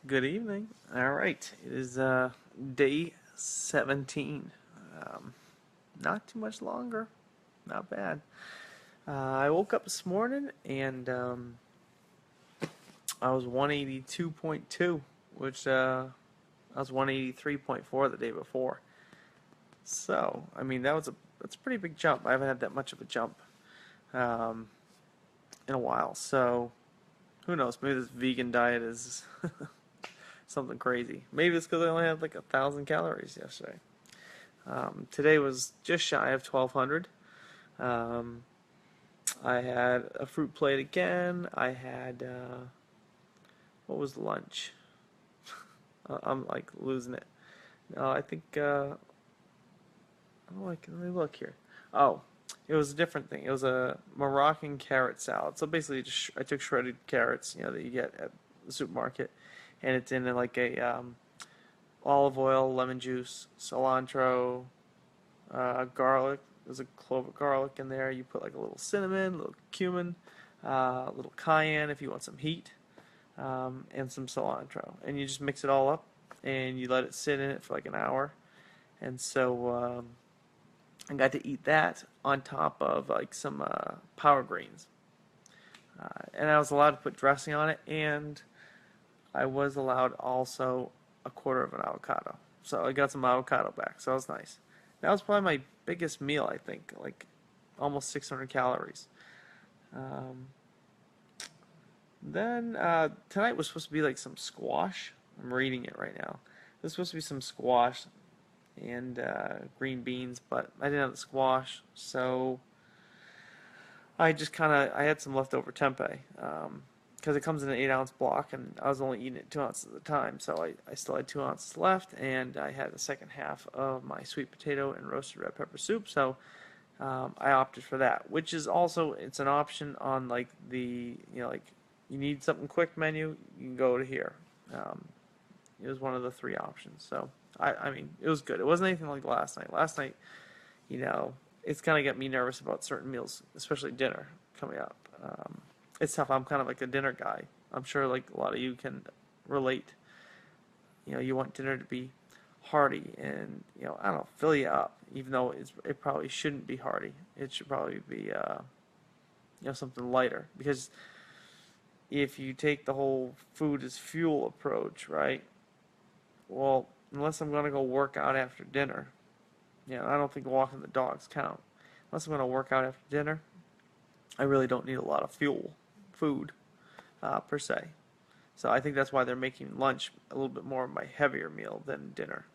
Good evening. All right, it is day 17. Um, Not too much longer. Not bad. I woke up this morning and I was 182.2, which I was 183.4 the day before. So, I mean, that's a pretty big jump. I haven't had that much of a jump um, in a while. So, who knows? Maybe this vegan diet is something crazy. Maybe it's because I only had like 1,000 calories yesterday. Today was just shy of 1,200. Um, I had a fruit plate again. I had what was lunch? I'm like losing it. No, I think oh, let me look here. Oh, it was a different thing. It was a Moroccan carrot salad. So basically, I took shredded carrots, that you get at the supermarket, and it's in like a olive oil, lemon juice, cilantro, garlic. There's a clove of garlic in there. You put like a little cinnamon, a little cumin, a little cayenne if you want some heat, and some cilantro. And you just mix it all up and you let it sit in it for like an hour. And so I got to eat that on top of like some power greens. And I was allowed to put dressing on it, and I was allowed also a quarter of an avocado. So I got some avocado back, so that was nice. That was probably my biggest meal, I think, like almost 600 calories. Um, then tonight was supposed to be like some squash. I'm reading it right now. There's supposed to be some squash and green beans, but I didn't have the squash, so I just I had some leftover tempeh because it comes in an 8 ounce block, and I was only eating it 2 ounces at a time, so I still had 2 ounces left, and I had the second half of my sweet potato and roasted red pepper soup, so I opted for that, which is also it's an option on like the like you need something quick menu, you can go to here. Um, it was one of the three options, so I mean it was good. It wasn't anything like last night. Last night, you know, it's kind of got me nervous about certain meals, especially dinner coming up. It's tough. I'm kind of like a dinner guy. I'm sure like a lot of you can relate. You want dinner to be hearty and I don't know, fill you up. Even though it probably shouldn't be hearty. It should probably be something lighter because if you take the whole food as fuel approach, right? Well, unless I'm gonna go work out after dinner, I don't think walking the dogs count. Unless I'm gonna work out after dinner, I really don't need a lot of food per se. So I think that's why they're making lunch a little bit more of my heavier meal than dinner.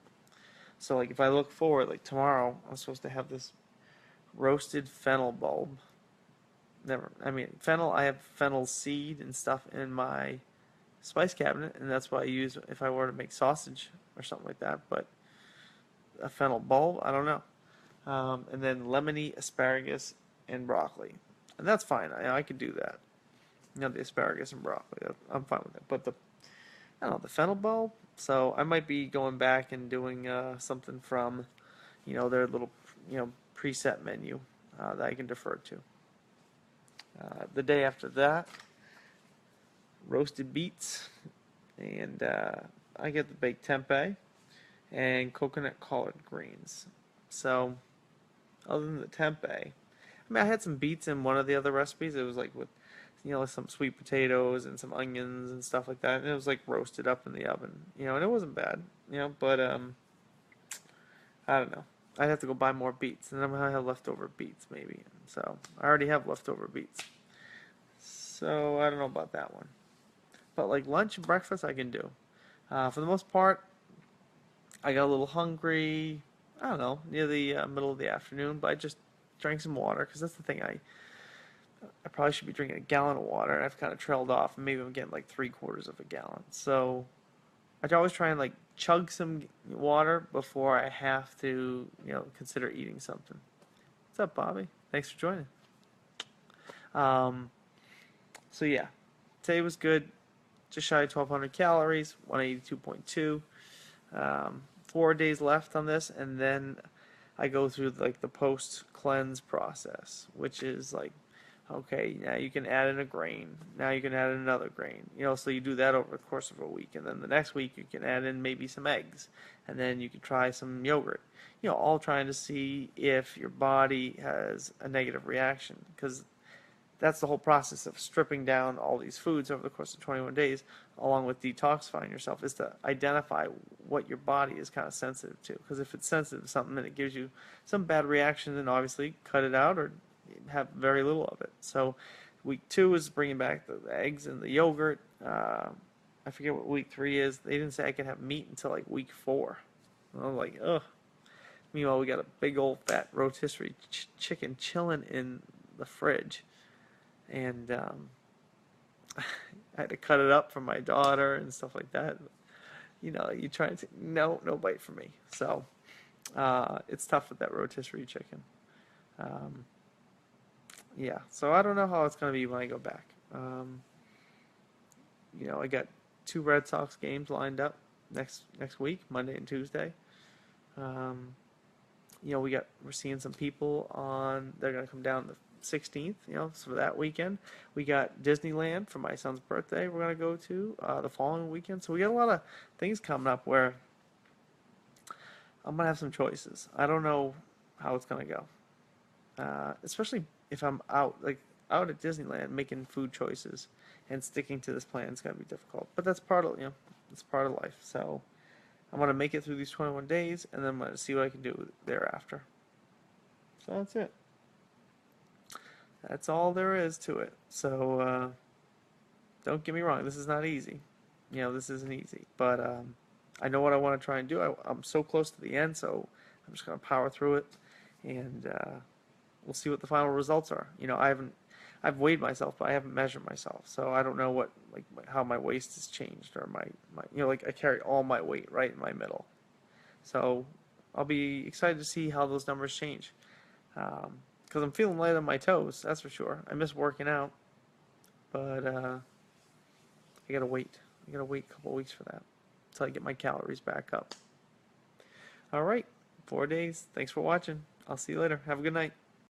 So like if I look forward, like tomorrow, I'm supposed to have this roasted fennel bulb. Never, I mean fennel. I have fennel seed and stuff in my spice cabinet, and that's what I use if I were to make sausage or something like that. But a fennel bulb, I don't know. And then lemony asparagus and broccoli, and that's fine. I could do that. The asparagus and broccoli, I'm fine with it. But I don't know, the fennel bulb. So I might be going back and doing something from, their little, preset menu that I can defer to. The day after that, roasted beets, and I get the baked tempeh and coconut collard greens. So other than the tempeh, I mean, I had some beets in one of the other recipes. It was like with, some sweet potatoes and some onions and stuff like that. And it was like roasted up in the oven, and it wasn't bad, but I don't know. I'd have to go buy more beets, and I'm gonna have leftover beets maybe. So I already have leftover beets. So I don't know about that one. But like lunch and breakfast, I can do. For the most part, I got a little hungry. I don't know, near the middle of the afternoon, but I just drank some water because that's the thing. I probably should be drinking a gallon of water, and I've kind of trailed off, and maybe I'm getting like 3/4 of a gallon. So I always try and like chug some water before I have to, consider eating something. What's up, Bobby? Thanks for joining. Um, so yeah, today was good. Just shy of 1,200 calories, 182.2. 4 days left on this, and then I go through like the post cleanse process, which is like Okay, now you can add in a grain. Now you can add in another grain. So you do that over the course of a week, and then the next week you can add in maybe some eggs, and then you can try some yogurt. All trying to see if your body has a negative reaction, because that's the whole process of stripping down all these foods over the course of 21 days, along with detoxifying yourself, is to identify what your body is kind of sensitive to. Because if it's sensitive to something and it gives you some bad reaction, then obviously cut it out or have very little of it. So week 2 is bringing back the eggs and the yogurt. I forget what week 3 is. They didn't say I could have meat until like week 4. I was like, ugh. Meanwhile, we got a big old fat rotisserie chicken chilling in the fridge. And I had to cut it up for my daughter and stuff like that. You try and say, no bite for me. So it's tough with that rotisserie chicken. Um, yeah, so I don't know how it's going to be when I go back. I got 2 Red Sox games lined up next week, Monday and Tuesday. Um, we're seeing some people on. They're going to come down the 16th. So for that weekend, we got Disneyland for my son's birthday. We're going to go to the following weekend. So we got a lot of things coming up where I'm going to have some choices. I don't know how it's going to go, especially if I'm out at Disneyland making food choices and sticking to this plan is going to be difficult. But that's part of it's part of life. So I'm going to make it through these 21 days, and then I'm going to see what I can do thereafter. So that's it. That's all there is to it. So don't get me wrong, this is not easy. This isn't easy. But I know what I want to try and do. I'm so close to the end, so I'm just going to power through it, and we'll see what the final results are. I've weighed myself, but I haven't measured myself, so I don't know how my waist has changed, or my I carry all my weight right in my middle. So I'll be excited to see how those numbers change. Because I'm feeling light on my toes, that's for sure. I miss working out, but I gotta wait. I gotta wait a couple weeks for that until I get my calories back up. All right, 4 days. Thanks for watching. I'll see you later. Have a good night.